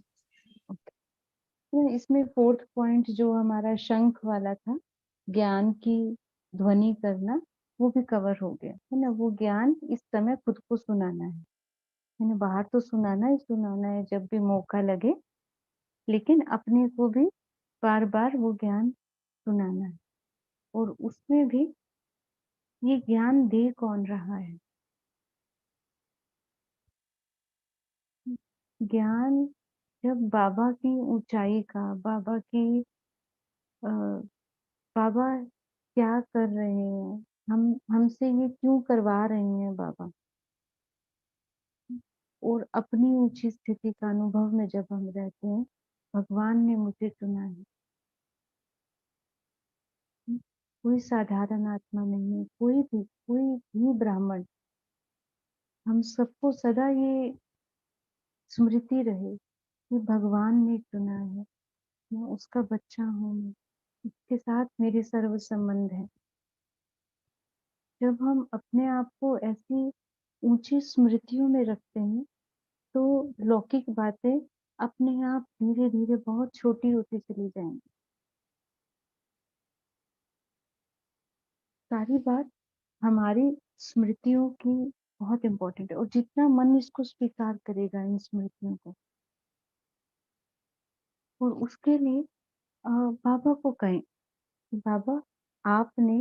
तो इसमें 4th पॉइंट जो हमारा शंख वाला था, ज्ञान की ध्वनि करना, वो भी कवर हो गया है ना। वो ज्ञान इस समय खुद को सुनाना है ना। बाहर तो सुनाना ही सुनाना है जब भी मौका लगे, लेकिन अपने को भी बार बार वो ज्ञान सुनाना है। और उसमें भी ये ज्ञान दे कौन रहा है? ज्ञान जब बाबा की ऊंचाई का, बाबा की बाबा क्या कर रहे हैं, हम हमसे ये क्यों करवा रहे हैं बाबा, और अपनी ऊंची स्थिति का अनुभव में जब हम रहते हैं, भगवान ने मुझे चुना है। कोई साधारण आत्मा नहीं है, कोई भी ब्राह्मण, हम सबको सदा ये स्मृति रहे कि भगवान ने चुना है, मैं उसका बच्चा हूँ, उसके साथ मेरे सर्व संबंध है। जब हम अपने आप को ऐसी ऊंची स्मृतियों में रखते हैं, तो लौकिक बातें अपने आप धीरे धीरे बहुत छोटी होती चली जाएंगी। सारी बात हमारी स्मृतियों की बहुत इम्पोर्टेंट है, और जितना मन इसको स्वीकार करेगा, इन स्मृतियों को, और उसके लिए बाबा को कहें कि बाबा, आपने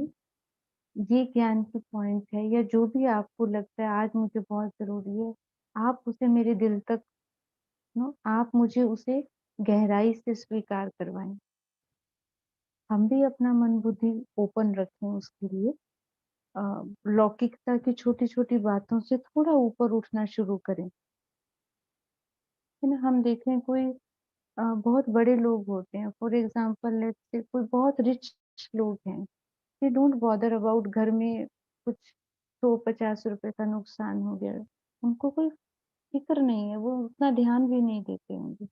ये ज्ञान की पॉइंट है, या जो भी आपको लगता है आज मुझे बहुत जरूरी है, आप उसे मेरे दिल तक आप मुझे उसे गहराई से स्वीकार करवाएं। हम भी अपना मन बुद्धि ओपन रखें उसके लिए। लौकिकता की छोटी छोटी बातों से थोड़ा ऊपर उठना शुरू करें, है ना। हम देखें कोई बहुत बड़े लोग होते हैं, फॉर एग्जाम्पल लेट्स से कोई बहुत रिच लोग हैं, दे डोंट बॉदर अबाउट घर में कुछ 150 रुपए का नुकसान हो गया, उनको कोई फिक्र नहीं है, वो उतना ध्यान भी नहीं देते होंगे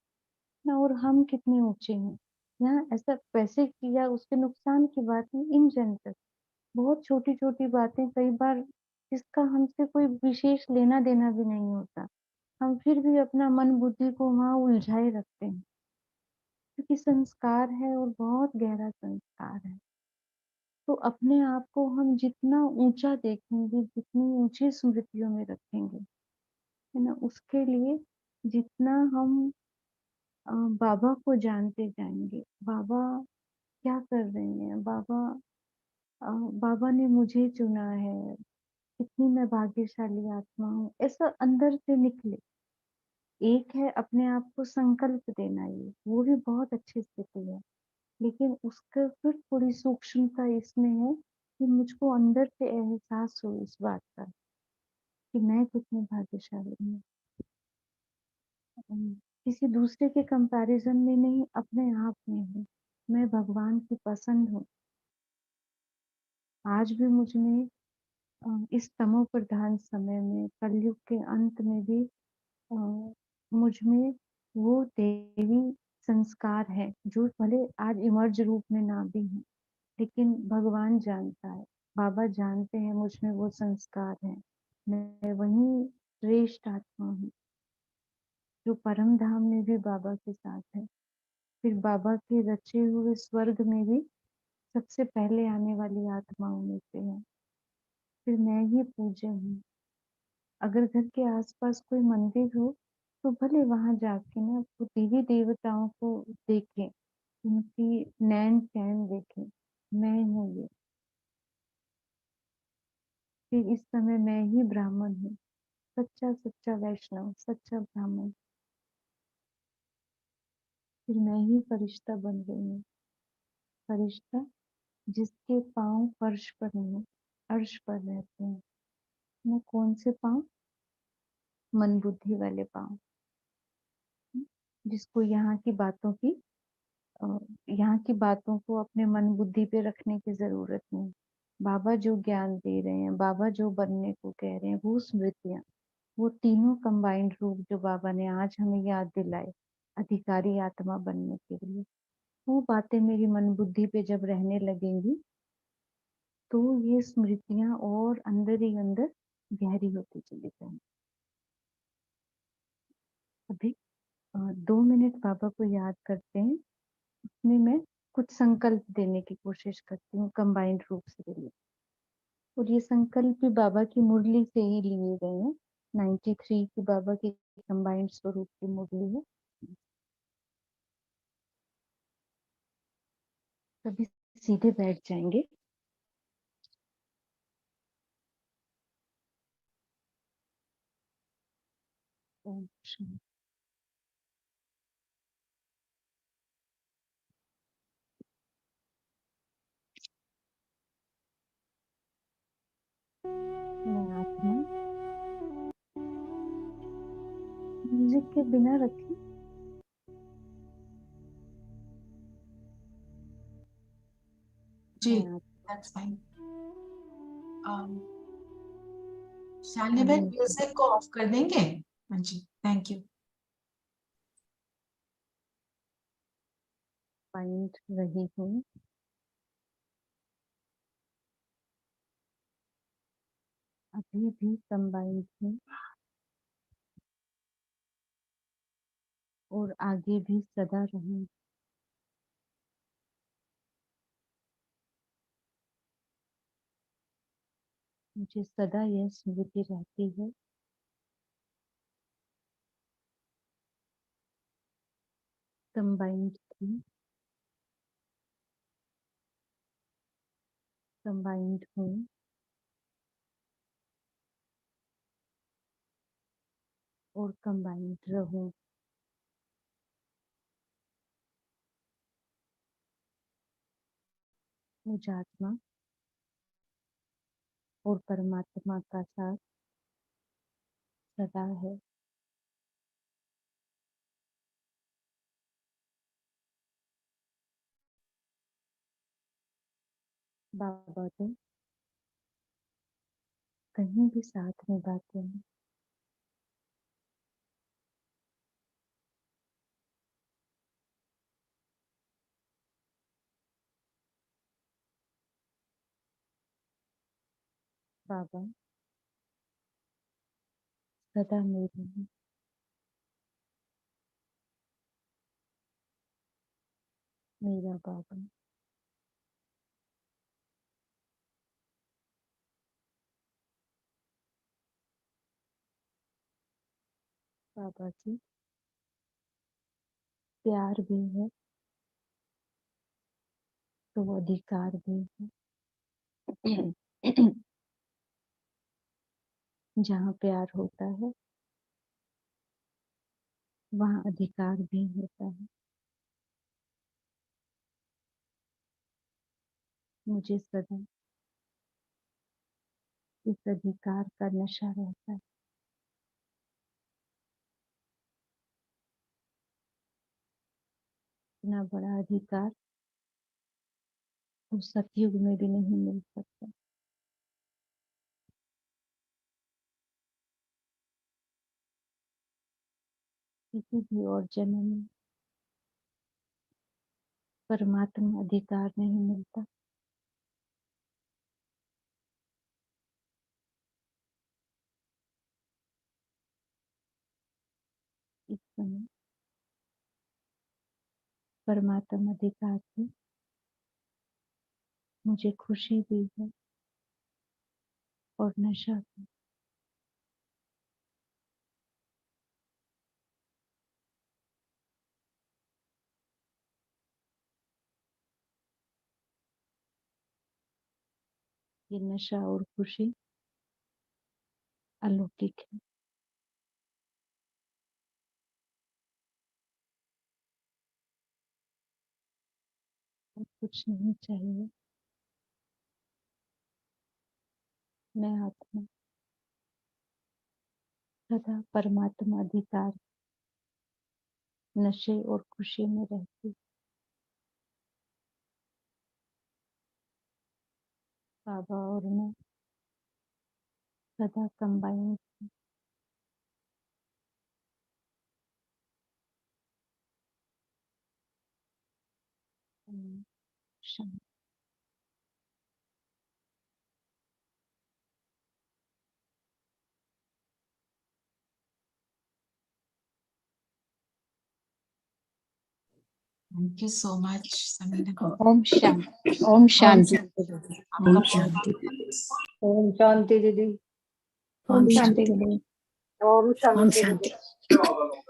ना। और हम कितने ऊंचे हैं यहाँ, ऐसा पैसे की या उसके नुकसान की बात नहीं, इन जनरल बहुत छोटी छोटी बातें, कई बार जिसका हमसे कोई विशेष लेना देना भी नहीं होता, हम फिर भी अपना मन बुद्धि को वहां उलझाए रखते हैं, क्योंकि संस्कार है और बहुत गहरा संस्कार है। तो अपने आप को हम जितना ऊंचा देखेंगे, जितनी ऊंची स्मृतियों में रखेंगे, है ना, उसके लिए जितना हम बाबा को जानते जाएंगे, बाबा क्या कर रहे हैं, बाबा ने मुझे चुना है, कितनी मैं भाग्यशाली आत्मा हूँ, ऐसा अंदर से निकले। एक है अपने आप को संकल्प देना, ये वो भी बहुत अच्छी स्थिति है, लेकिन उसका फिर थोड़ी सूक्ष्मता इसमें है कि मुझको अंदर से एहसास हो इस बात का कि मैं कितनी भाग्यशाली हूँ। किसी दूसरे के कंपैरिजन में नहीं, अपने आप में हूँ, मैं भगवान की पसंद हूँ। आज भी मुझ में इस तमो प्रधान समय में, कलयुग के अंत में भी मुझ में वो देवी संस्कार है, जो भले आज इमर्ज रूप में ना भी है, लेकिन भगवान जानता है, बाबा जानते हैं मुझ में वो संस्कार है। मैं वही श्रेष्ठ आत्मा हूँ जो परम धाम में भी बाबा के साथ है, फिर बाबा के रचे हुए स्वर्ग में भी सबसे पहले आने वाली आत्माओं में से है। फिर मैं ही पूज्य हूँ। अगर घर के आसपास कोई मंदिर हो तो भले वहां जाके ना वो देवी देवताओं को देखें, उनकी नैन चैन देखें, मैं हूँ ये। फिर इस समय मैं ही ब्राह्मण हूँ, सच्चा सच्चा वैष्णव, सच्चा ब्राह्मण। फिर मैं ही फरिश्ता बन गई हूँ, फरिश्ता जिसके पांव फर्श पर नहीं अर्श पर रहते हैं। मैं कौन से पांव? मन बुद्धि वाले पांव, जिसको यहाँ की बातों की यहाँ की बातों को अपने मन बुद्धि पे रखने की जरूरत नहीं। बाबा जो ज्ञान दे रहे हैं, बाबा जो बनने को कह रहे हैं, वो स्मृतियां, वो तीनों कंबाइंड रूप जो बाबा ने आज हमें याद दिलाए अधिकारी आत्मा बनने के लिए, वो बातें मेरी मन बुद्धि पे जब रहने लगेंगी तो ये स्मृतियां और अंदर ही अंदर गहरी होती चली जाएंगी। अभी 2 मिनट बाबा को याद करते हैं, उसमें मैं कुछ संकल्प देने की कोशिश करती हूँ कंबाइंड रूप से रिलेटेड, और ये संकल्प भी बाबा की मुरली से ही लिए गए हैं। 93 की बाबा की कंबाइंड स्वरूप की मुरली है। सभी सीधे बैठ जाएंगे। ओम शांति। मैं आत्मा म्यूजिक के बिना रखी
जी,
मैं आत्मा
that's fine. शालिनी बहन म्यूजिक को ऑफ कर देंगे? हाँ जी, थैंक यू।
कंबाइंड रही हूँ, अभी भी कंबाइंड हूँ और आगे भी सदा रहूँ। मुझे सदा यह स्मृति रहती है, कंबाइंड थी, कंबाइंड हूँ और कंबाइंड रहूँ। मुझ आत्मा और परमात्मा का साथ सदा है। बाबा तो कहीं भी साथ निभाते हैं। बाबा सदा मेरे हैं। मेरा बाबा बाबा जी प्यार भी है तो अधिकार भी है। जहाँ प्यार होता है वहाँ अधिकार भी होता है। मुझे सदा इस अधिकार का नशा रहता है। इतना बड़ा अधिकार तो सतयुग में भी नहीं मिल सकता। किसी भी और जन्म में परमात्मा अधिकार नहीं मिलता। इस समय परमात्मा अधिकार से मुझे खुशी भी है और नशा भी। ये नशा और खुशी अलौकिक है। और कुछ नहीं चाहिए। मैं आत्मा सदा परमात्मा अधिकार नशे और खुशी में रहती। बाबा और मैं सदा कंबाइन शांति।
Thank you so much Sameena.
ओम शांति। ओम शांति।
ओम शांति।
ओम शांति दीदी।
ओम शांति।
ओम
ओम
शांति
शांति।
दीदी।